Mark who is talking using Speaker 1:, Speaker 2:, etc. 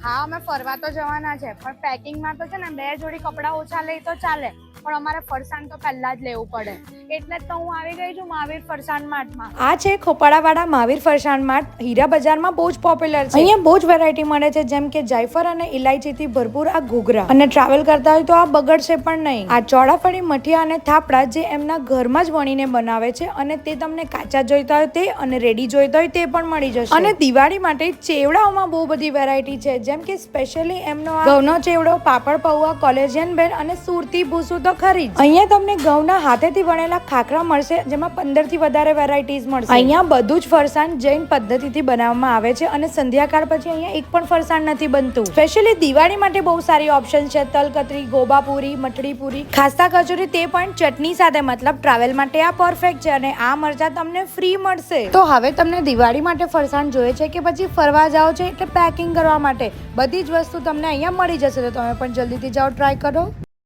Speaker 1: હા અમે ફરવા તો જવાના છે, પણ પેકિંગમાં તો છે ને 2 જોડી કપડાં ઓછા લઈ તો ચાલે, પણ અમારે ફરસાણ તો પહેલા જ લેવું પડે. એટલે જ તો હું આવી ગઈ છું મહાવીર ફરસાણ માર્ટમાં.
Speaker 2: આ છે ખોપાળાવાળા મહાવીર ફરસાણ માર્ટ. હીરા બજારમાં બહુ જ પોપ્યુલર છે. અહીંયા બહુ જ વેરાયટી મળે છે, જેમ કે જાયફળ અને ઇલાયચીથી ભરપૂર આ ઘૂઘરા. અને ટ્રાવેલ કરતા હોય તો આ બગડશે પણ નહીં. આ ચોળાફળી મઠિયા અને થાપડા જે એમના ઘરમાં જ વણીને બનાવે છે, અને તે તમને કાચા જોઈતા હોય તે અને રેડી જોઈતા હોય તે પણ મળી જશે. અને દિવાળી માટે ચેવડાઓમાં બહુ બધી વેરાયટી છે, જેમ કે સ્પેશિયલી એમનો આ ઘઉંનો ચેવડો, પાપડ પૌવા, કોલેજિયન બેલ અને સુરતી ભૂસું તો ખરી જ. અહીંયા તમને ઘઉંના હાથેથી વણેલા ખાખરા મળશે, જેમાં 15 થી વધારે વેરાયટીઝ મળશે. અહીંયા બધું જ ફરસાણ જૈન પદ્ધતિથી બનાવવામાં આવે છે, અને સંધ્યાકાળ પછી અહીંયા એક પણ ફરસાણ નથી બનતું. સ્પેશિયલી દિવાળી માટે બહુ સારી ઓપ્શન છે. તલકતરી, ગોબાપુરી, મઠડી પૂરી, ખાસ્તા કચોરી, તે પણ ચટણી સાથે. મતલબ ટ્રાવેલ માટે આ પરફેક્ટ છે. અને આ મરચા તમને ફ્રી મળશે. તો હવે તમને દિવાળી માટે ફરસાણ જોઈએ છે કે પછી ફરવા જાઓ છો એટલે પેકિંગ કરવા માટે, બધી જ વસ્તુ તમને અહીંયા મળી જશે. તો તમે પણ જલ્દીથી જાઓ, ટ્રાય કરો.